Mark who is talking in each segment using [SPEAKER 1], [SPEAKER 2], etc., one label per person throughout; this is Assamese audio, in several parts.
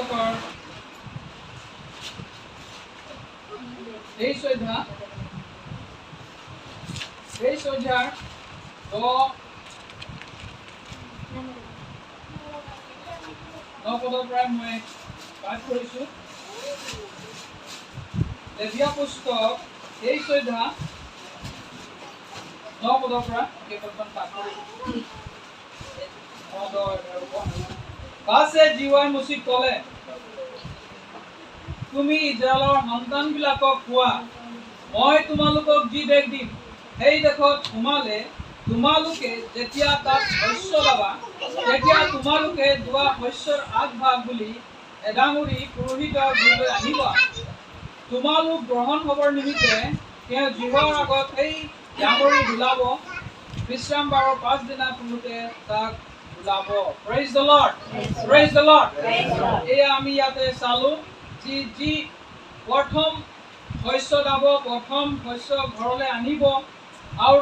[SPEAKER 1] পুস্তকৰ 23 অধ্যায় 9 পদৰ পৰা মই পাঠ কৰিছোঁ। লেভিয়া পুস্তক 23 অধ্যায় 9 পদৰ পৰা কেইপদমান পাঠ কৰিছোঁ। পাছে জীৱাই মুচি ক'লে, তুমি ইজৰাইলৰ সন্তানবিলাকক কোৱা, মই তোমালোকক যি দেশ দিম, সেই দেশত তোমালোকে যেতিয়া তাত শস্য লাবা, তেতিয়া তোমালোকে দোৱা শস্যৰ আগভাগ বুলি এডাঙুৰি পুৰোহিতৰ গুৰিলৈ আনিবা। তোমালোক গ্ৰহণ হ'বৰ নিমিত্তে তেওঁ জিহুৱাৰ আগত সেই ডাঙৰি ঢুলাব। বিশ্ৰাম বাৰৰ পাছদিনা তোমালোকে তাক ঢুলাব। Praise the Lord, praise the Lord. এয়া আমি ইয়াতে চালো যি প্ৰথম শস্য দাব, প্ৰথম শস্য ঘৰলৈ আনিব, আৰু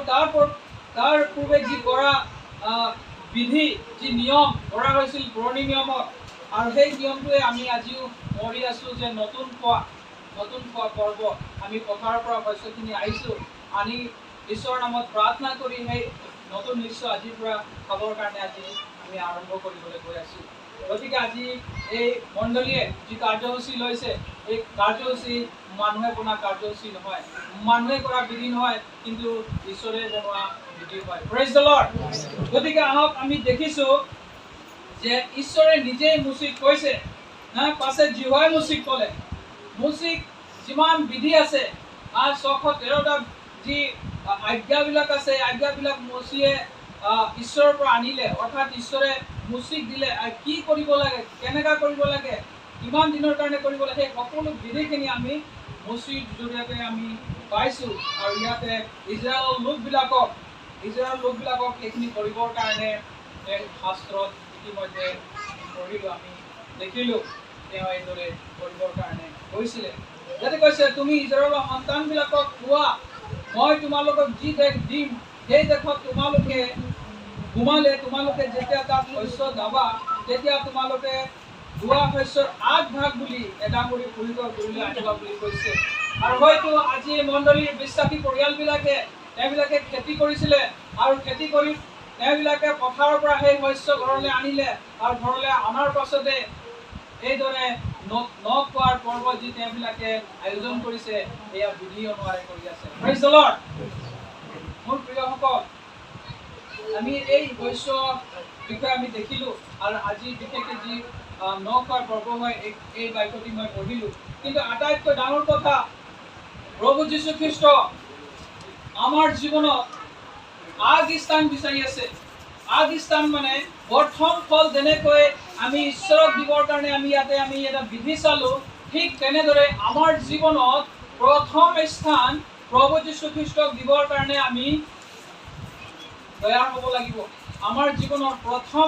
[SPEAKER 1] তাৰ পূৰ্বে যি কৰা বিধি, যি নিয়ম কৰা হৈছিল পুৰণি নিয়মত, আৰু সেই নিয়মটোৱে আমি আজিও কৰি আছো যে নতুন খোৱা পৰ্ব। আমি পথাৰৰ পৰা শস্যখিনি আহিছোঁ, আনি ঈশ্বৰৰ নামত প্ৰাৰ্থনা কৰি সেই নতুন শস্য আজিৰ পৰা খাবৰ কাৰণে আজি আমি আৰম্ভ কৰিবলৈ গৈ আছোঁ। গতিকে আজি এই মণ্ডলীয়ে যি কাৰ্যসূচী লৈছে, এই কাৰ্যসূচী মানুহে বনোৱা কাৰ্যসূচী নহয়, মানুহে কৰা বিধি নহয়, কিন্তু ঈশ্বৰে বনোৱা বিধি হয়। Praise the lord. গতিকে আহক আমি দেখিছোঁ যে ঈশ্বৰে নিজেই মুচিক কৈছে, পাছে জিহুৱাই মুচিক ক'লে, মুচিক যিমান বিধি আছে, 613টা যি আজ্ঞাবিলাক আছে, আজ্ঞাবিলাক মুচিয়ে ঈশ্বৰৰ পৰা আনিলে, অৰ্থাৎ ঈশ্বৰে মুচিক দিলে কি কৰিব লাগে, কেনেকৈ কৰিব লাগে, কিমান দিনৰ কাৰণে কৰিব লাগে, সেই সকলো বিধিখিনি আমি মুচিৰ জৰিয়তে আমি পাইছোঁ। আৰু ইয়াতে ইজৰাইলৰ লোকবিলাকক সেইখিনি কৰিবৰ কাৰণে শাস্ত্ৰত ইতিমধ্যে পঢ়িলোঁ, আমি দেখিলোঁ তেওঁ এইদৰে কৰিবৰ কাৰণে কৈছিলে। যাতে কৈছে, তুমি ইজৰাইলৰ সন্তানবিলাকক কোৱা, মই তোমালোকক যি দেশ দিম, সেই দেশত তোমালোকে যেতিয়া তাত শস্য দাবা, তেতিয়া তোমালোকে দোৱা শস্যৰ আগভাগ বুলি এডাঙুৰি পুৰোহিতৰ গুৰিলৈ আনিবা বুলি কৈছে। আৰু হয়তো আজি মণ্ডলীৰ বিশ্বাসী পৰিয়ালবিলাকে তেওঁবিলাকে খেতি কৰিছিলে, আৰু খেতি কৰি তেওঁবিলাকে পথাৰৰ পৰা সেই শস্য ঘৰলৈ আনিলে, আৰু ঘৰলৈ অনাৰ পাছতে এইদৰে খোৱাৰ পৰ্ব যি তেওঁবিলাকে আয়োজন কৰিছে, এয়া বিধি অনুসাৰে কৰি আছে। Praise the lord. মোৰ প্ৰিয়সকল, আমি এই শস্য বিষয়ে আমি দেখিলোঁ, আৰু আজি বিশেষকৈ যি খোৱাৰ পৰ্ব হয়, এই বাক্যটি মই পঢ়িলোঁ। কিন্তু আটাইতকৈ ডাঙৰ কথা, প্ৰভু যীশু খ্ৰীষ্ট আমাৰ জীৱনত আগস্থান বিচাৰি আছে। আগস্থান মানে প্ৰথম ফল। যেনেকৈ আমি ঈশ্বৰক দিবৰ কাৰণে আমি এটা বিধি চালোঁ, ঠিক তেনেদৰে আমাৰ জীৱনত প্ৰথম স্থান প্ৰভু যীশু খ্ৰীষ্টক দিবৰ কাৰণে আমি তৈয়াৰ হ'ব লাগিব। আমাৰ জীৱনৰ প্ৰথম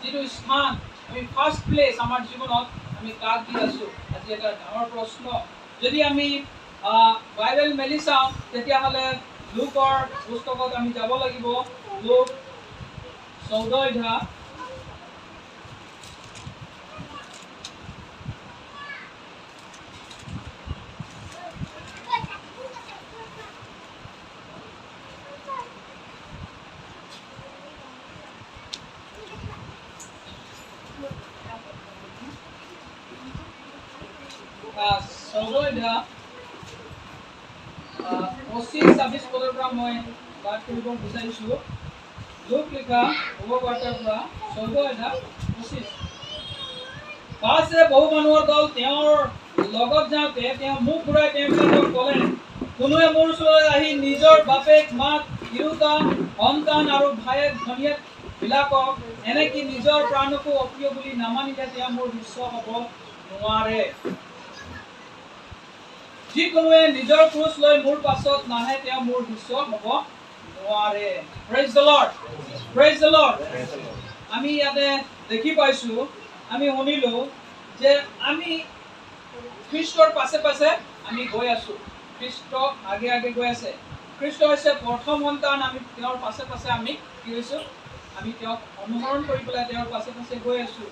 [SPEAKER 1] যিটো স্থান, আমি ফাৰ্ষ্ট প্লেচ আমাৰ জীৱনত আমি কাক দি আছোঁ, আজি এটা ডাঙৰ প্ৰশ্ন। যদি আমি বাইবেল মেলি চাওঁ, তেতিয়াহ'লে লুকৰ পুস্তকত আমি যাব লাগিব। লুক 14 অধ্যায় পঁচিছ 26 পদৰ পৰা মই পাঠ কৰিব বিচাৰিছোঁ। লোক লিখা শুভবাৰ্তাৰ পৰা 14 অধ্যায় 25। পাছে বহু মানুহৰ দল তেওঁৰ লগত যাওঁতে তেওঁ মুখ ঘূৰাই তেওঁবিলাকক ক'লে, কোনোৱে মোৰ ওচৰলৈ আহি নিজৰ বাপেক, মাক, তিৰোতা, সন্তান আৰু ভায়েক ভনীয়েক বিলাকক এনেকৈ নিজৰ প্ৰাণকো অপ্ৰিয় বুলি নামানিলে তেওঁ মোৰ শিষ্য হ'ব নোৱাৰে। যিকোনোৱে নিজৰ ক্ৰুচ লৈ মোৰ পাছত নাহে, তেওঁ মোৰ শিষ্য হ'ব নোৱাৰে। Praise the Lord, praise the lord. আমি ইয়াতে দেখি পাইছোঁ, আমি শুনিলোঁ যে আমি খ্ৰীষ্টৰ পাছে পাছে আমি গৈ আছোঁ। খ্ৰীষ্ট আগে আগে গৈ আছে। খ্ৰীষ্ট হৈছে প্ৰথম সন্তান। আমি তেওঁৰ পাছে পাছে আমি কি হৈছোঁ, আমি তেওঁক অনুসৰণ কৰি পেলাই তেওঁৰ পাছে পাছে গৈ আছোঁ।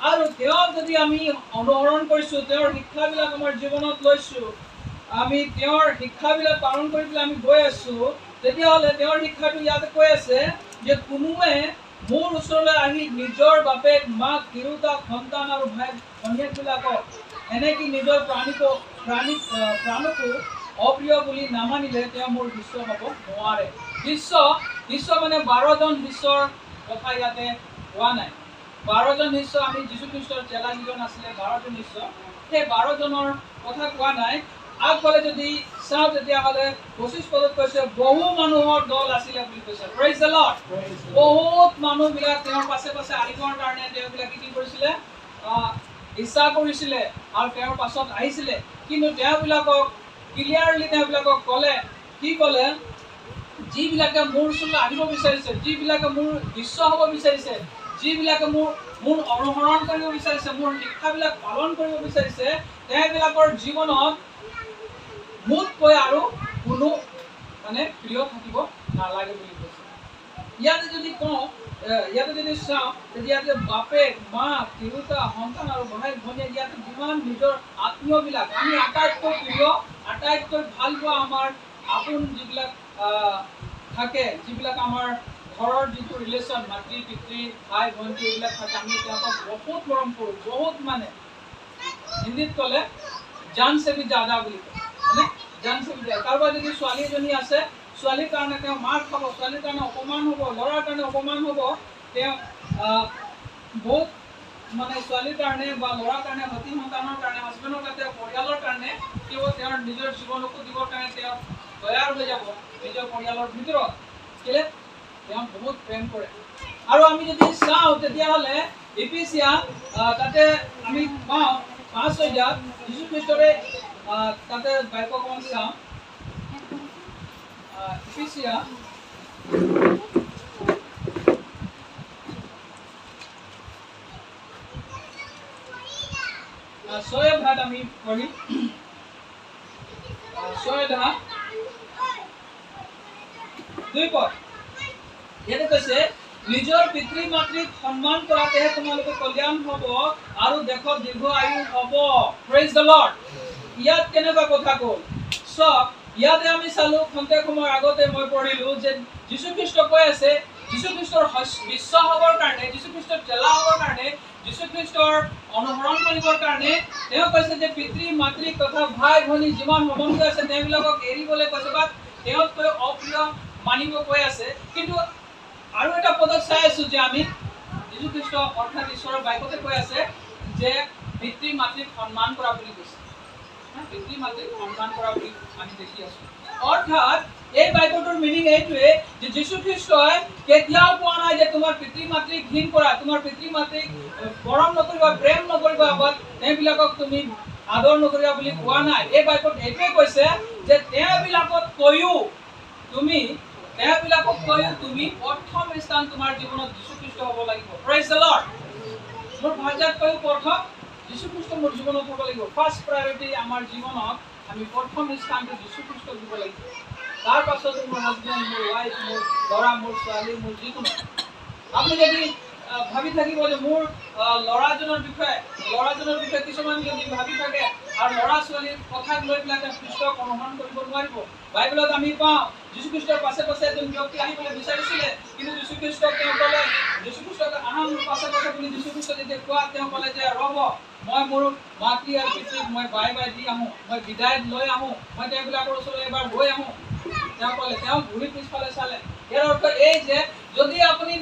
[SPEAKER 1] আৰু তেওঁক যদি আমি অনুসৰণ কৰিছো, তেওঁৰ শিক্ষাবিলাক আমাৰ জীৱনত লৈছো, আমি তেওঁৰ শিক্ষাবিলাক পালন কৰি পেলাই আমি গৈ আছো, তেতিয়াহ'লে তেওঁৰ শিক্ষাটো ইয়াতে কৈ আছে যে কোনোৱে মোৰ ওচৰলৈ আহি নিজৰ বাপেক মাক তিৰোতা সন্তান আৰু ভাই ভনীয়েকবিলাকক এনেকৈ নিজৰ প্ৰাণকো অপ্ৰিয় বুলি নামানিলে তেওঁ মোৰ শিষ্য হ'ব নোৱাৰে। শিষ্য মানে 12জন শিষ্যৰ কথা ইয়াতে কোৱা নাই। 12জন শিষ্য আমি যীশুখ্ৰীষ্টৰ চেলা যিজন আছিলে 12জন শিষ্য, সেই 12জনৰ কথা কোৱা নাই। আগফালে যদি চাওঁ তেতিয়াহ'লে 25 পদত কৈছে বহু মানুহৰ দল আছিলে বুলি কৈছে। Praise the lord. বহুত মানুহবিলাক তেওঁৰ পাছে পাছে আহিবৰ কাৰণে তেওঁবিলাকে কি কৰিছিলে, ইচ্ছা কৰিছিলে আৰু তেওঁৰ পাছত আহিছিলে। কিন্তু তেওঁবিলাকক ক্লিয়াৰলি তেওঁবিলাকক ক'লে, কি ক'লে, যিবিলাকে মোৰ ওচৰলৈ আহিব বিচাৰিছে, যিবিলাকে মোৰ শিষ্য হ'ব বিচাৰিছে, যিবিলাকে মোৰ অনুসৰণ কৰিব বিচাৰিছে, মোৰ শিক্ষাবিলাক পালন কৰিব বিচাৰিছে, তেওঁবিলাকৰ জীৱনত মোতকৈ আৰু কোনো মানে প্ৰিয় থাকিব নালাগে বুলি কৈছে। ইয়াতে যদি কওঁ, ইয়াতে যদি চাওঁ, তেতিয়া ইয়াতে বাপেক মাক তিৰোতা সন্তান আৰু ভাই ভনীয়েক, ইয়াতে যিমান নিজৰ আত্মীয়বিলাক, আমি আটাইতকৈ প্ৰিয়, আটাইতকৈ ভাল পোৱা আমাৰ আপোন যিবিলাক থাকে, যিবিলাক আমাৰ ঘৰৰ যিটো ৰিলেশ্যন, মাতৃ পিতৃ ভাই ভণ্টি এইবিলাক থাকে, আমি তেওঁলোকক বহুত মৰম কৰোঁ, বহুত মানে হিন্দীত ক'লে জান সে ভি জ্যাদা বুলি কয়, মানে জান সে ভি জ্যাদা। কাৰোবাৰ যদি ছোৱালী এজনী আছে, ছোৱালীৰ কাৰণে তেওঁ মাৰ খাব, ছোৱালীৰ কাৰণে অপমান হ'ব, ল'ৰাৰ কাৰণে অপমান হ'ব, তেওঁ বহুত মানে ছোৱালীৰ কাৰণে বা ল'ৰাৰ কাৰণে, সতি সন্তানৰ কাৰণে, হাজবেণ্ডৰ কাৰণে, তেওঁ পৰিয়ালৰ কাৰণে তেওঁ তেওঁৰ নিজৰ জীৱনকো দিবৰ কাৰণে তেওঁ তৈয়াৰ হৈ যাব নিজৰ পৰিয়ালৰ ভিতৰত। কেলে তেওঁ বহুত প্ৰেম কৰে। আৰু আমি যদি চাওঁ তেতিয়াহ'লে ইফিচিয়া তাতে আমি পাওঁ 5:6 যীশুখ্ৰীষ্টৰে তাতে বাক্যখন চাওঁ, ইফিচিয়া 6 আমি পঢ়িম। 6:2 পদ ইয়াতে কৈছে, নিজৰ পিতৃ মাতৃক সন্মান কৰাতেহে তোমালোকৰ কল্যাণ হ'ব আৰু দেশত দীৰ্ঘ আয়ু হ'ব। Praise the lord. ইয়াত কেনেকুৱা কথা ক'ল চব, ইয়াতে আমি চালো খন্তেক সময় আগতে মই পঢ়িলো যে যীশুখ্ৰীষ্ট কৈ আছে, যীশুখ্ৰীষ্টৰ বিশ্ব হ'বৰ কাৰণে, যীশুখ্ৰীষ্টৰ চেলা হ'বৰ কাৰণে, যীশুখ্ৰীষ্টৰ অনুসৰণ কৰিবৰ কাৰণে তেওঁ কৈছে যে পিতৃ মাতৃ তথা ভাই ভনী যিমান সম্বন্ধ আছে তেওঁবিলাকক এৰিবলৈ কৈছে বা তেওঁতকৈ অপ্ৰিয় মানিব কৈ আছে। কিন্তু আৰু এটা পদত চাই আছো যে আমি যীশুখ্ৰীষ্ট অৰ্থাৎ ঈশ্বৰৰ বাক্যতে কৈ আছে যে পিতৃ মাতৃক সন্মান কৰা বুলি কৈছে, পিতৃ মাতৃক সন্মান কৰা বুলি আমি দেখি আছো। অৰ্থাৎ এই বাক্যটোৰ মিনিং এইটোৱে যে যীশুখ্ৰীষ্টই কেতিয়াও কোৱা নাই যে তোমাৰ পিতৃ মাতৃক ঘৃণ কৰা, তোমাৰ পিতৃ মাতৃক মৰম নকৰিবা, প্ৰেম নকৰিবা বা তেওঁবিলাকক তুমি আদৰ নকৰিবা বুলি কোৱা নাই। এই বাক্যত এইটোৱে কৈছে যে তেওঁবিলাকক কৈও তুমি প্ৰথম স্থান তোমাৰ জীৱনত যীশুখ্ৰীষ্ট হ'ব লাগিব। Praise the lord. মোৰ ভাষাত কৈও প্ৰথম যীশুখ্ৰীষ্ট মোৰ জীৱনত হ'ব লাগিব। ফাৰ্ষ্ট প্ৰায়ৰিটি আমাৰ জীৱনত আমি প্ৰথম স্থানটো যীশুখ্ৰীষ্টক দিব লাগিব। তাৰ পাছত মোৰ হাজবেণ্ড, মোৰ ৱাইফ, মোৰ ল'ৰা, মোৰ ছোৱালী, মোৰ যিকোনো। আপুনি যদি ভাবি থাকিব যে মোৰ ল'ৰাজনৰ বিষয়ে কিছুমান যদি ভাবি থাকে আৰু ল'ৰা ছোৱালীৰ কথাক লৈ পেলাই তেওঁ খ্ৰীষ্টক অনুসৰণ কৰিব নোৱাৰিব। বাইবেলত আমি পাওঁ যীশুখ্ৰীষ্টৰ পাছে পাছে এজন ব্যক্তি আহিবলৈ বিচাৰিছিলে, কিন্তু যীশুখ্ৰীষ্টক তেওঁ ক'লে, যীশুখ্ৰীষ্টক আহা মোৰ পাছে পাছে বুলি যীশুখ্ৰীষ্ট যেতিয়া কোৱা তেওঁ ক'লে যে ৰ'ব, মই মোৰ মাতৃ আৰু পিতৃক মই বাই দি আহোঁ, মই বিদায় লৈ আহোঁ, মই তেওঁবিলাকৰ ওচৰলৈ এবাৰ গৈ আহোঁ। তেওঁ ক'লে, তেওঁ ঘূৰি পিছফালে চালে। ইয়াৰ অৰ্থ এই যে যদি আপুনি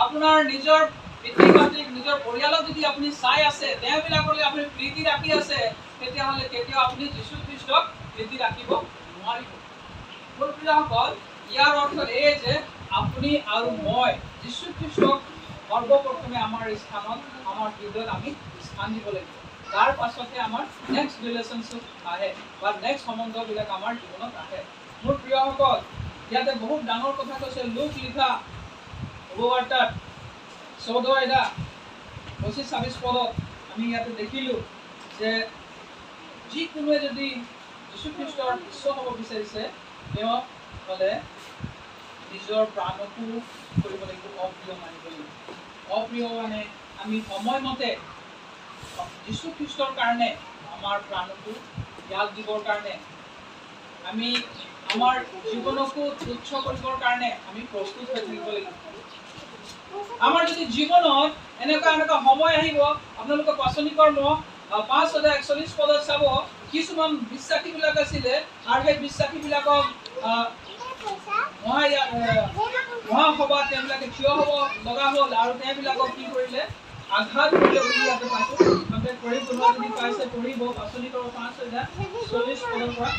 [SPEAKER 1] আপোনাৰ নিজৰ পিতৃ মাতৃক, নিজৰ পৰিয়ালক যদি আপুনি চাই আছে, তেওঁবিলাকলৈ আপুনি প্ৰীতি ৰাখি আছে, তেতিয়াহ'লে কেতিয়াও আপুনি যীশুখ্ৰীষ্টক প্ৰীতি ৰাখিব নোৱাৰিব। মোৰ প্ৰিয়সকল, ইয়াৰ অৰ্থ এই যে আপুনি আৰু মই যীশুখ্ৰীষ্টক সৰ্বপ্ৰথমে আমাৰ স্থানত, আমাৰ হৃদয়ত আমি স্থান দিব লাগিব। তাৰ পাছতহে আমাৰ নেক্সট ৰিলেশ্যনশ্বিপ আহে বা নেক্সট সম্বন্ধবিলাক আমাৰ জীৱনত আহে। মোৰ প্ৰিয়সকল, ইয়াতে বহুত ডাঙৰ কথা কৈছে। লোক লিখা শুভবাৰ্তাত 14:25-26 পদত আমি ইয়াতে দেখিলোঁ যে যিকোনোৱে যদি যীশুখ্ৰীষ্টৰ শিষ্য হ'ব বিচাৰিছে, তেওঁ হ'লে নিজৰ প্ৰাণকো কৰিব লাগিব, অপ্ৰিয় মানিব লাগিব। অপ্ৰিয় মানে আমি সময়মতে যীশু খ্ৰীষ্টৰ কাৰণে আমাৰ প্ৰাণটো ত্যাগ দিবৰ কাৰণে আমি আমাৰ জীৱনকো তুচ্ছ কৰিবৰ কাৰণে আমি প্ৰস্তুত হৈ থাকিব লাগিব। আমাৰ যদি জীৱনত এনেকুৱা সময় আহিব, আপোনালোকে পাচনি কৰ্ম 5:41 পদত চাব, কিছুমান বিশ্বাসীবিলাক আছিলে আৰু সেই বিশ্বাসীবিলাকক মহাসভাত তেওঁলোকে থিয় হ'ব লগা হ'ল আৰু তেওঁবিলাকক কি কৰিলে? আঘাত কৰিলে বুলি ইয়াতে পাইছোঁ। পঢ়িব যদি পাইছে পঢ়িব, পাচনি কৰ্ম 5:40 পদৰ পৰা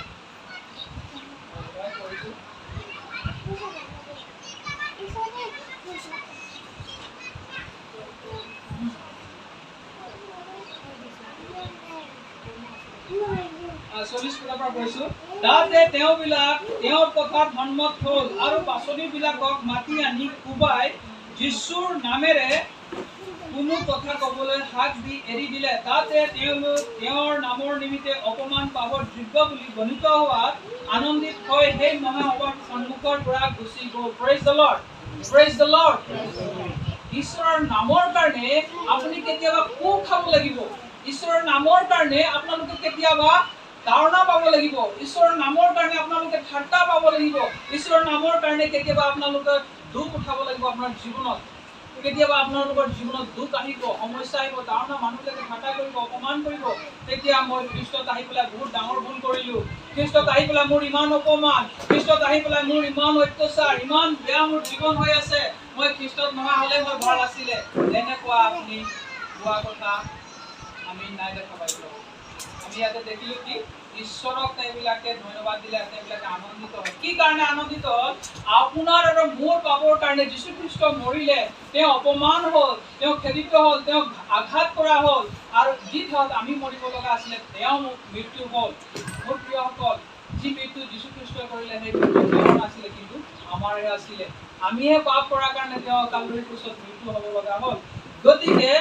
[SPEAKER 1] পঢ়িছোঁ। তাতে তেওঁবিলাক তেওঁৰ কথাত সন্মত হ'ল আৰু পাচনিবিলাকক মাতি আনি কোবাই যীশুৰ নামেৰে কোনো কথা ক'বলৈ হাক দি এৰি দিলে। তাতে তেওঁলোক তেওঁৰ নামৰ নিমিত্তে অপমান পাবৰ যোগ্য বুলি গণিত হোৱাত আনন্দিত হৈ সেই মহাসভাৰ সন্মুখৰ পৰা গুচি গ'ল। Praise the Lord, praise the lord. ঈশ্বৰৰ নামৰ কাৰণে আপুনি কেতিয়াবা কোব খাব লাগিব। ঈশ্বৰৰ নামৰ কাৰণে আপোনালোকে কেতিয়াবা তাৰণা পাব লাগিব। ঈশ্বৰৰ নামৰ কাৰণে আপোনালোকে ঠাট্টা পাব লাগিব। ঈশ্বৰৰ নামৰ কাৰণে কেতিয়াবা আপোনালোকে দুখ উঠাব লাগিব। আপোনাৰ জীৱনত কেতিয়াবা আপোনালোকৰ জীৱনত দুখ আহিব, সমস্যা আহিব, তাৰণা মানুহবিলাকে ঠাট্টা কৰিব, অপমান কৰিব। তেতিয়া মই খ্ৰীষ্টত আহি পেলাই বহুত ডাঙৰ ভুল কৰিলোঁ, খ্ৰীষ্টত আহি পেলাই মোৰ ইমান অপমান, খ্ৰীষ্টত আহি পেলাই মোৰ ইমান অত্যাচাৰ, ইমান বেয়া মোৰ জীৱন হৈ আছে, মই খ্ৰীষ্টত নহা হ'লে মই ভাল আছিলে। এনেকুৱা আপুনি কোৱা কথা আমি নাই দেখা পাইছোঁ। আমি ইয়াতে দেখিলোঁ কি ঈশ্বৰক তেওঁবিলাকে ধন্যবাদ দিলে, তেওঁবিলাকে আনন্দিত হয়। কি কাৰণে আনন্দিত হ'ল? আপোনাৰ আৰু মোৰ পাবৰ কাৰণে যীশু খ্ৰীষ্ট মৰিলে, তেওঁ অপমান হ'ল, তেওঁ খেদিত হ'ল, তেওঁক আঘাত কৰা হ'ল আৰু যি ঠাইত আমি মৰিব লগা আছিলে তেওঁ মৃত্যু হ'ল। মোৰ প্ৰিয়সকল, যি মৃত্যু যীশু খ্ৰীষ্টই কৰিলে সেই মৃত্যু তেওঁৰ নাছিলে, কিন্তু আমাৰহে আছিলে। আমিহে পাপ কৰাৰ কাৰণে তেওঁ কালভাৰী ক্ৰুচত মৃত্যু হ'ব লগা হ'ল। গতিকে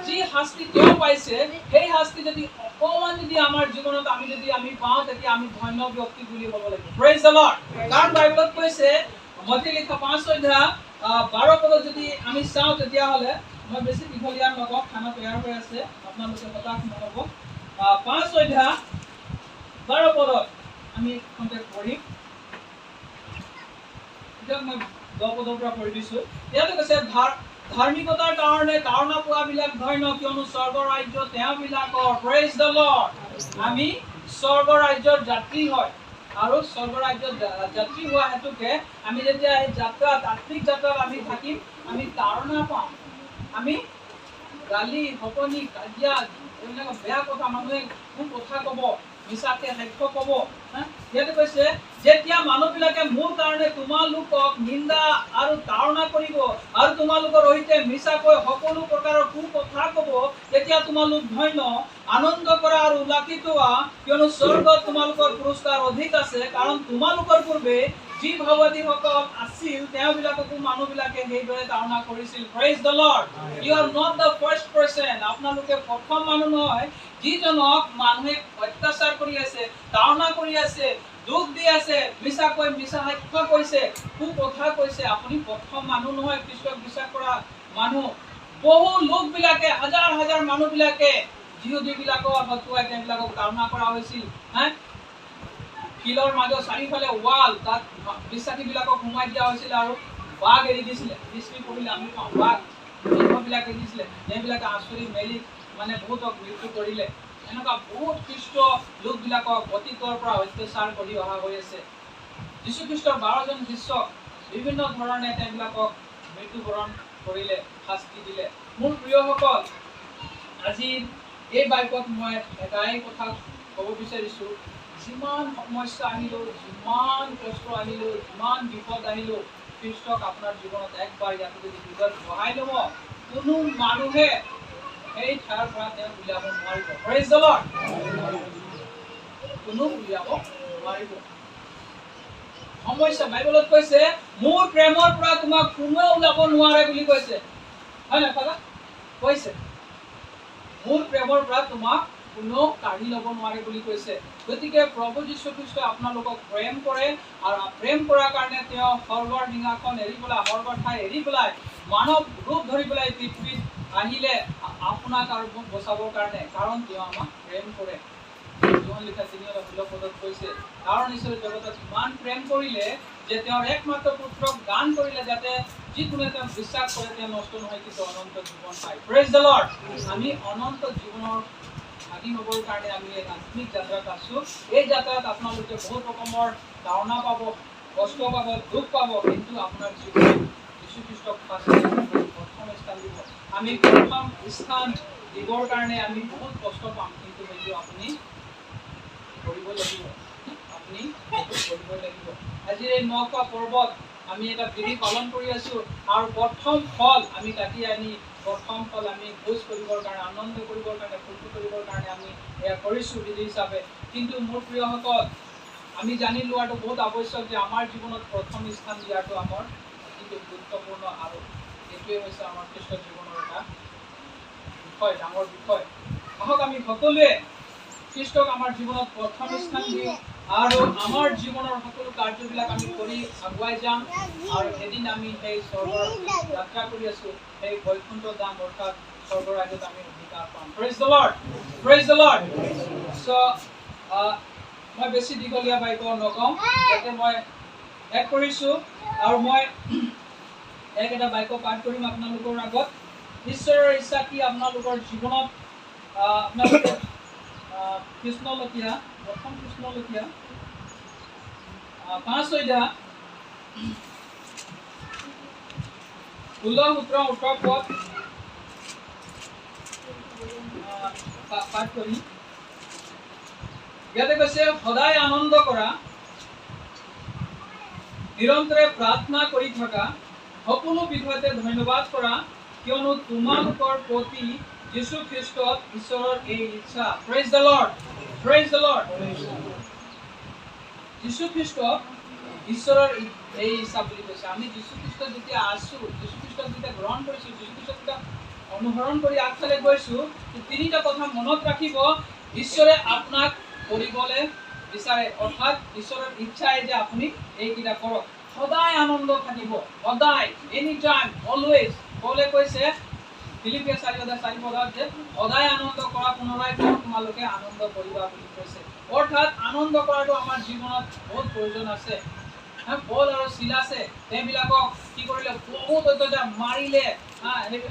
[SPEAKER 1] যি শাস্তি তেওঁ পাইছে, সেই শাস্তি যদি অকমান যদি আমাৰ জীৱনত আমি পাওঁ, তেতিয়া আমি ধন্য ব্যক্তি বুলি হ'ব লাগিব। Praise the lord. কাৰণ বাইবেলত কৈছে, মথি লিখা 5:12 পদত যদি আমি চাওঁ, তেতিয়াহ'লে মই বেছি দীঘলীয়া নকওঁ, খানা তৈয়াৰ হৈ আছে, আপোনালোকে হতাশ নহ'ব। 5:12 পদত আমি পঢ়িম। এতিয়া মই 10 পদৰ পৰা পঢ়ি দিছোঁ। ইয়াতে কৈছে, ধাৰ্মিকতাৰ কাৰণে তাৰণা পোৱাবিলাক ধন্য, কিয়নো স্বৰ্গৰ ৰাজ্য তেওঁবিলাকৰ। Praise the lord. আমি স্বৰ্গৰ ৰাজ্যৰ যাত্ৰী হয় আৰু স্বৰ্গৰ ৰাজ্যৰ যাত্ৰী হোৱা হেতুকে আমি যেতিয়া এই যাত্ৰাত, আত্মিক যাত্ৰাত আমি থাকিম, আমি তাৰণা পাম। আমি গালি, হপনি, কাজিয়া, এইবিলাক বেয়া কথা, মানুহে খুব কথা ক'ব, মিছাকে সাক্ষ্য ক'ব। ইয়াতে কৈছে, যেতিয়া মানুহবিলাকে মোৰ কাৰণে তোমালোকক নিন্দা আৰু তাৰণা কৰিব আৰু তোমালোকৰ সৈতে মিছাকৈ সকলো প্ৰকাৰৰ কুকথা ক'ব, তেতিয়া তোমালোক ধন্য, আনন্দ কৰা আৰু উল্লাসিত হোৱা, কিয়নো স্বৰ্গত তোমালোকৰ পুৰস্কাৰ অধিক আছে। কাৰণ তোমালোকৰ পূৰ্বে যি ভাৱবাদীসকল আছিল, তেওঁবিলাককো মানুহবিলাকে সেইদৰে তাৰণা কৰিছিল। Praise the Lord. You are not the first person. আপোনালোকে প্ৰথম মানুহ নহয় যিজনক মানুহে অত্যাচাৰ কৰি আছে, তাৰণা কৰি আছে, দুখ দি আছে, মিছা সাক্ষ্য কৈছে, কুকথা কৈছে। আপুনি প্ৰথম মানুহ নহয় খ্ৰীষ্টক বিশ্বাস কৰা মানুহ। বহু লোকবিলাকে, হাজাৰ হাজাৰ মানুহবিলাকে যিহুদীবিলাকক হতুৱাই তেওঁবিলাকক তাৰণা কৰা হৈছিল। শিলৰ মাজত চাৰিওফালে ৱাল, তাত বিশ্বাসীবিলাকক সোমাই দিয়া হৈছিল আৰু বাঘ এৰি দিছিলে। হিষ্ট্ৰী পঢ়িলে আমি পাওঁ, বাঘ সিংহবিলাক এৰি দিছিলে, তেওঁবিলাকে আঁচুৰি মেলি বহুতক মৃত্যু কৰিলে। এনেকুৱা বহুত খ্ৰীষ্ট লোকবিলাকক অতীতৰ পৰা অত্যাচাৰ কৰি অহা হৈ আছে। যীশু খ্ৰীষ্টৰ 12জন শিষ্যক বিভিন্ন ধৰণে তেওঁবিলাকক মৃত্যুবৰণ কৰিলে, শাস্তি দিলে। মোৰ প্ৰিয়সকল, আজি এই বাইকত মই এটাই কথা ক'ব বিচাৰিছোঁ, যিমান সমস্যা আহিলেও, যিমান কষ্ট আহিলেও, যিমান বিপদ আহিলেও, খ্ৰীষ্টক আপোনাৰ জীৱনত একবাৰ ইয়াতে যদি হৃদয়ত বহাই ল'ব, কোনো মানুহে সেই ঠাইৰ পৰা তেওঁক উলিয়াব নোৱাৰিব। Praise the lord. কোনো উলিয়াব নোৱাৰিব। সমস্যা বাইবেলত কৈছে, মোৰ প্ৰেমৰ পৰা তোমাক কোনেও ওলাব নোৱাৰে বুলি কৈছে, হয় নাই দাদা? কৈছে মোৰ প্ৰেমৰ পৰা তোমাক কোনেও কাঢ়ি ল'ব নোৱাৰে বুলি কৈছে। গতিকে প্ৰভু যীশু খ্ৰীষ্টই আপোনালোকক প্ৰেম কৰে আৰু প্ৰেম কৰাৰ কাৰণে তেওঁ স্বৰ্গৰ সিংহাসন এৰি পেলাই, স্বৰ্গৰ ঠাই এৰি পেলাই, মানৱ ৰূপ ধৰি পেলাই পৃথিৱীত আহিলে আপোনাক আৰু মোক বচাবৰ কাৰণে, কাৰণ তেওঁ আমাক প্ৰেম কৰে। যোহন লিখা 3:16 পদত কৈছে, কাৰণ ঈশ্বৰে জগতক ইমান প্ৰেম কৰিলে যে তেওঁৰ একমাত্ৰ পুত্ৰক দান কৰিলে, যাতে যিকোনো এটা বিশ্বাস কৰে তেওঁ নষ্ট নহয় কিন্তু অনন্ত জীৱন পায়। Praise the lord. আমি অনন্ত জীৱনৰ ভাগি হ'বৰ কাৰণে আমি এক আত্মিক যাত্ৰাত আছো। এই যাত্ৰাত আপোনালোকে বহুত ৰকমৰ ধাৰণা পাব, কষ্ট পাব, দুখ পাব, কিন্তু আপোনাৰ জীৱনত যীশু খ্ৰীষ্টক প্ৰথম স্থান দিব। আমি প্ৰথম স্থান দিবৰ কাৰণে আমি বহুত কষ্ট পাম, কিন্তু সেইটো আপুনি কৰিব লাগিব। আপুনি কৰিব লাগিব। আজি এই নখোৱা পৰ্বত আমি এটা বিধি পালন কৰি আছো, আৰু প্ৰথম ফল আমি কাটি আনি প্ৰথম ফল আমি ভোজ কৰিবৰ কাৰণে, আনন্দ কৰিবৰ কাৰণে, ফূৰ্তি কৰিবৰ কাৰণে আমি এয়া কৰিছো বিধি হিচাপে। কিন্তু মোৰ প্ৰিয়সকল, আমি জানি লোৱাটো বহুত আৱশ্যক যে আমাৰ জীৱনত প্ৰথম স্থান দিয়াটো আমাৰ অতি গুৰুত্বপূৰ্ণ, আৰু এইটোৱে হৈছে আমাৰ খ্ৰীষ্ট জীৱনৰ এটা বিষয়, ডাঙৰ বিষয়। আহক আমি সকলোৱে খ্ৰীষ্টক আমাৰ জীৱনত প্ৰথম স্থান দিওঁ, আৰু আমাৰ জীৱনৰ সকলো কাৰ্যবিলাক আমি কৰি আগুৱাই যাম, আৰু এদিন আমি সেই স্বৰ্গৰ যাত্ৰা কৰি আছো, সেই বৈকুণ্ঠ ধাম অৰ্থাৎ স্বৰ্গৰ ৰাজ্যত আমি অধিকাৰ পাম। Praise the lord, praise the lord. So মই বেছি দীঘলীয়া বাক্য নকওঁ, যাতে মই এক কৰিছোঁ, আৰু মই এটা বাক্য পাঠ কৰিম আপোনালোকৰ আগত। ঈশ্বৰৰ ইচ্ছা কি আপোনালোকৰ জীৱনত? আপোনালোকে কৃষ্ণলতীয়া, প্ৰথম কৃষ্ণলতীয়া 5:16 17-18 পদ পাঠ কৰি ইয়াতে কৈছে, সদায় আনন্দ কৰা, নিৰন্তৰে প্ৰাৰ্থনা কৰি থকা, সকলো বিষয়তে ধন্যবাদ কৰা, কিয়নো তোমালোকৰ প্ৰতি যীশু খ্ৰীষ্টত ঈশ্বৰৰ এই ইচ্ছা। Praise the lord, praise the lord. যীশু খ্ৰীষ্টত ঈশ্বৰৰ এই ইচ্ছা বুলি কৈছে। আমি যীশু খ্ৰীষ্টত যেতিয়া আছো, যীশু খ্ৰীষ্টক যেতিয়া গ্ৰহণ কৰিছো, যীশু খ্ৰীষ্টক যেতিয়া অনুসৰণ কৰি আগফালে গৈছো, তিনিটা কথা মনত ৰাখিব। ঈশ্বৰে আপোনাক কৰিবলৈ বিচাৰে, অৰ্থাৎ ঈশ্বৰৰ ইচ্ছাই যে আপুনি এইকেইটা কৰক। সদায় আনন্দ থাকিব, সদায়, এনি টাইম, অলৱেজ। পৌলে কৈছে ফিলিপিয়া 4:4 যে সদায় আনন্দ কৰা, পুনৰাই কওঁ তোমালোকে আনন্দ কৰিবা বুলি কৈছে। অৰ্থাৎ আনন্দ কৰাটো আমাৰ জীৱনত বহুত প্ৰয়োজন আছে। পৌল আৰু সিলাসে তেওঁবিলাকক কি কৰিলে? বহুত অত্যাচাৰ মাৰিলে।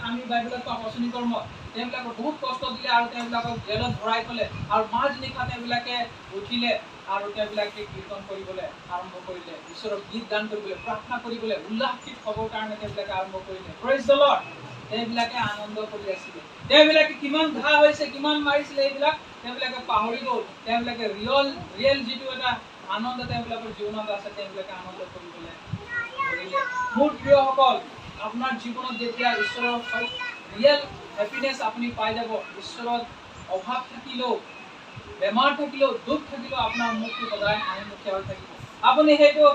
[SPEAKER 1] আমি বাইবেলত পাওঁ অচনি কৰ্মত তেওঁবিলাকক বহুত কষ্ট দিলে, আৰু তেওঁবিলাকক জেলত ভৰাই থলে, আৰু মাজনিশা তেওঁবিলাকে উঠিলে, আৰু তেওঁবিলাকে কীৰ্তন কৰিবলৈ আৰম্ভ কৰিলে, ঈশ্বৰক গীত গান কৰিবলৈ, প্ৰাৰ্থনা কৰিবলৈ, উল্লাসিত হ'বৰ কাৰণে তেওঁবিলাকে আৰম্ভ কৰিলে। Praise the lord. তেওঁবিলাকে আনন্দ কৰি আছিলে। তেওঁবিলাকে কিমান ঘা হৈছে, কিমান মাৰিছিলে, এইবিলাক তেওঁবিলাকে পাহৰি গ'ল। তেওঁবিলাকে ৰিয়েল যিটো এটা আনন্দ তেওঁবিলাকৰ জীৱনত আছে, তেওঁবিলাকে আনন্দ কৰিবলৈ ধৰিলে। মোৰ প্ৰিয়সকল, আপোনাৰ জীৱনত যেতিয়া ঈশ্বৰৰ ৰিয়েল হেপিনেছ আপুনি পাই যাব, ঈশ্বৰৰ অভাৱ থাকিলেও, বেমাৰ থাকিলেও, দুখ থাকিলেও আপোনাৰ মুখটো সদায় হাঁহিমুখীয়া হৈ থাকিব। আপুনি সেইটো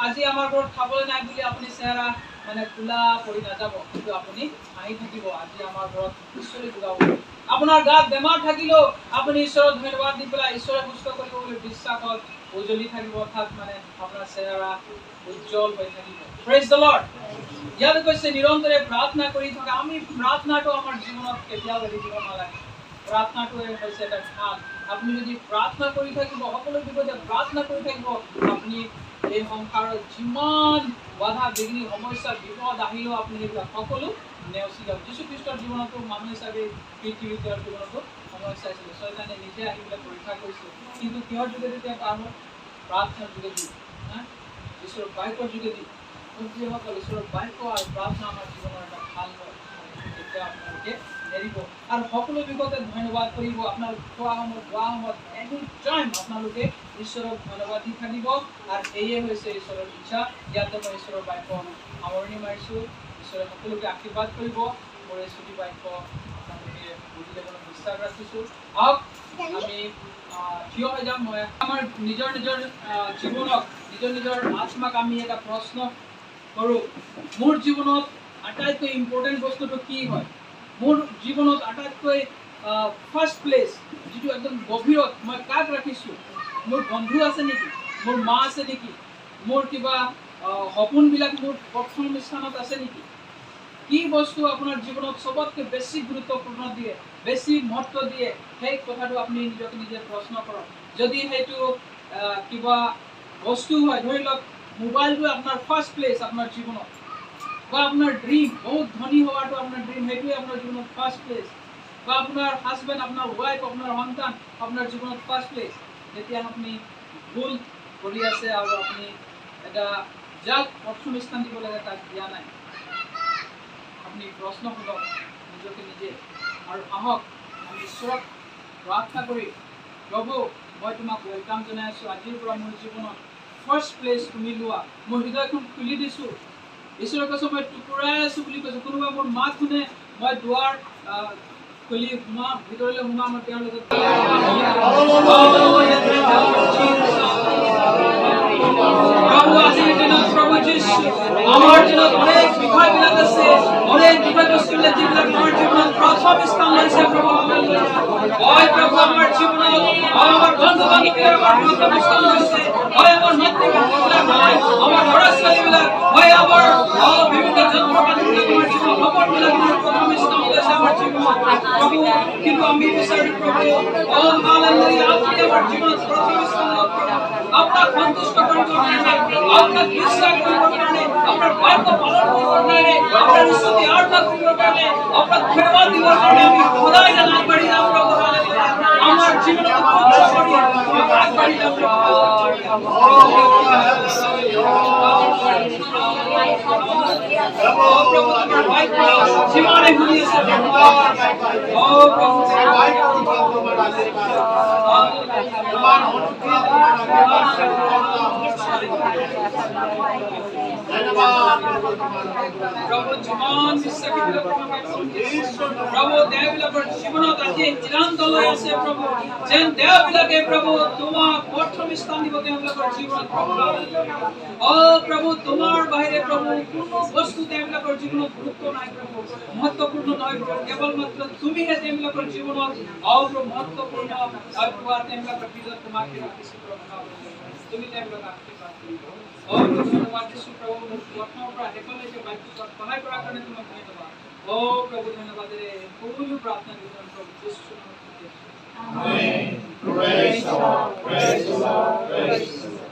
[SPEAKER 1] আজি আমাৰ ঘৰত খাবলৈ নাই বুলি আপুনি চেহেৰা কোলা কৰি নাযাব, কিন্তু আপুনি হাঁহি থাকিব, আজি আমাৰ ঘৰত ঈশ্বৰে যোগাব। আপোনাৰ গাত বেমাৰ থাকিলেও আপুনি ঈশ্বৰক ধন্যবাদ দি পেলাই ঈশ্বৰে সুস্থ কৰিব বুলি বিশ্বাসত উজ্বলি থাকিব, অৰ্থাৎ আপোনাৰ চেহেৰা উজ্জ্বল হৈ থাকিব। Praise the lord. ইয়াত কৈছে নিৰন্তৰে প্ৰাৰ্থনা কৰি থকা। আমি প্ৰাৰ্থনাটো আমাৰ জীৱনত কেতিয়াও এৰি দিব নালাগে। প্ৰাৰ্থনাটোৱে হৈছে এটা ঢাল। আপুনি যদি প্ৰাৰ্থনা কৰি থাকিব, সকলো বিষয়তে প্ৰাৰ্থনা কৰি থাকিব, আপুনি এই সংসাৰত যিমান বাধা বিঘ্নি, সমস্যা, বিপদ আহিলেও আপুনি সেইবিলাক সকলো নেওচি যাব। যীশু খ্ৰীষ্টৰ জীৱনতো মানুহ হিচাপে পৃথিৱীৰ তেওঁৰ জীৱনতো সমস্যা আছিলে। শয়তানে নিজে আহি পেলাই পৰীক্ষা কৰিছিল, কিন্তু কিহৰ যোগেদি তেওঁ পাৰ হ'ল? প্ৰাৰ্থনাৰ যোগেদি, ঈশ্বৰৰ বাক্যৰ যোগেদি। সকল ঈশ্বৰৰ বাক্য আৰু প্ৰাৰ্থনা আমাৰ জীৱনৰ এটা ভাল হয়, তেতিয়া আপোনালোকে এৰিব। আৰু সকলো বিষয়তে ধন্যবাদ কৰিব। আপোনালোক খোৱা সময়ত, বোৱা সময়ত, এনি টাইম আপোনালোকে ঈশ্বৰক ধন্যবাদ দি থাকিব, আৰু এয়ে হৈছে ঈশ্বৰৰ ইচ্ছা। ইয়াতে মই ঈশ্বৰৰ বাক্য সামৰণি মাৰিছোঁ। ঈশ্বৰে সকলোকে আশীৰ্বাদ কৰিব। মোৰ এই ছুটি বাক্য আপোনালোকে বুজি ল'বলৈ বিশ্বাস ৰাখিছোঁ। আহক আমি থিয় হৈ যাম। মই আমাৰ নিজৰ জীৱনক, নিজৰ আত্মাক আমি এটা প্ৰশ্ন কৰোঁ। মোৰ জীৱনত আটাইতকৈ ইম্পৰ্টেণ্ট বস্তুটো কি হয়? মোৰ জীৱনত আটাইতকৈ ফাৰ্ষ্ট প্লেচ, যিটো একদম গভীৰত মই কাক ৰাখিছোঁ? মোৰ বন্ধু আছে নেকি? মোৰ মা আছে নেকি? মোৰ কিবা সপোনবিলাক মোৰ প্ৰথম স্থানত আছে নেকি? কি বস্তু আপোনাৰ জীৱনত সবতকৈ বেছি গুৰুত্বপূৰ্ণ দিয়ে, বেছি মহত্ব দিয়ে, সেই কথাটো আপুনি নিজকে নিজে প্ৰশ্ন কৰক। যদি সেইটো কিবা বস্তু হয়, ধৰি লওক মোবাইলটো আপোনাৰ ফাৰ্ষ্ট প্লেচ আপোনাৰ জীৱনত, বা আপোনাৰ ড্ৰিম বহুত ধনী হোৱাটো আপোনাৰ ড্ৰিম, সেইটোৱে আপোনাৰ জীৱনত ফাৰ্ষ্ট প্লেচ, বা আপোনাৰ হাজবেণ্ড, আপোনাৰ ৱাইফ, আপোনাৰ সন্তান আপোনাৰ জীৱনত ফাৰ্ষ্ট প্লেচ, তেতিয়া আপুনি ভুল কৰি আছে আৰু আপুনি এটা যাক প্ৰথম স্থান দিব লাগে তাক দিয়া নাই। আপুনি প্ৰশ্ন কৰক নিজকে নিজে আৰু আহক আমি ঈশ্বৰক প্ৰাৰ্থনা কৰি, প্ৰভু মই তোমাক ৱেলকাম জনাই আছোঁ, আজিৰ পৰা মোৰ জীৱনত ফাৰ্ষ্ট প্লেচ তুমি লোৱা, মোৰ হৃদয়খন খুলি দিছোঁ, ঈশ্বৰৰ কৈছোঁ মই টুকুৰাই আছোঁ বুলি কৈছোঁ। কোনোবা মোৰ মাত শুনে, মই দুৱাৰ খুলি সোমাম, ভিতৰলৈ সোমাম আৰু তেওঁৰ লগত প্ৰভু আজিৰ দিনত প্ৰভু যীশু আমাৰ দিনত অনেক বিষয়বিলাক আছে, অনেক বিষয়বস্তুবিলাক যিবিলাক আমাৰ জীৱনত প্ৰথম স্থান লৈছে প্ৰভু। হয় প্ৰভু আমাৰ জীৱনত আমাৰ বন্ধু বান্ধৱীয়ে আমাৰ প্ৰথম স্থান লৈছে, হয় আমাৰ মাতৃবিলাক, হয় আমাৰ ল'ৰা ছোৱালীবিলাক, হয় আমাৰ বিভিন্ন যন্ত্ৰপাতিবিলাক আমাৰ জীৱনত খবৰবিলাক আমাৰ প্ৰথম স্থান লৈছে আমাৰ জীৱনত প্ৰভু। কিন্তু আমি বিচাৰি প্ৰভু হালেলুয়া আপুনি আমাৰ জীৱনত প্ৰথম স্থান লওক প্ৰভু। আপোনাক সন্তুষ্ট কৰিবৰ কাৰণে, আপোনাক বিশ্বাস কৰিবৰ কাৰণে, আপোনাৰ বাক্য পালন কৰিবৰ কাৰণে, আপোনাৰ স্তুতি আৰাধনা কৰিবৰ কাৰণে, আপোনাক ধন্যবাদ দিবৰ কাৰণে আমি সদায় যেন আগবাঢ়ি যাম প্ৰভু। হালেলুয়া আমাৰ জীৱনত উৎসৱ কৰি আগবাঢ়ি যাম প্ৰভু। প্ৰভু তোমাৰ বাক্য যিমানে শুনি আছে প্ৰভু, প্ৰভু প্ৰভু যিমান বিশ্বাসীবিলাক প্ৰভু তেওঁবিলাকৰ জীৱনত আজি সিদ্ধান্ত লৈ আছে প্ৰভু, যেন তেওঁবিলাকে প্ৰভু তোমাক প্ৰথম স্থান দিব তেওঁবিলাকৰ জীৱনত প্ৰভু। প্ৰভু তোমাৰ বাহিৰে প্ৰভু কোনো বস্তু তেওঁবিলাকৰ জীৱনত গুৰুত্ব নাই প্ৰভু, মহত্বপূৰ্ণ নহয় প্ৰভু, কেৱল মাত্ৰ তুমিহে তেওঁবিলাকৰ জীৱনত মহত্বপূৰ্ণ হোৱা তেওঁবিলাকৰ ভিতৰত তোমাকে ৰাখিছে প্ৰভু। তুমি তেওঁবিলাকক আশীৰ্বাদ কৰিবা। ধন্যবাদ দিছোঁ প্ৰভু, মোক প্ৰথমৰ পৰা শেষলৈকে বাক্যত সহায় কৰাৰ কাৰণে তোমাক ধন্যবাদ। প্ৰভু ধন্যবাদেৰে সকলো প্ৰাৰ্থনা নিবেদন প্ৰভু যীশুৰ নামত।
[SPEAKER 2] Amen. Praise the Lord. Praise the Lord. Praise the Lord.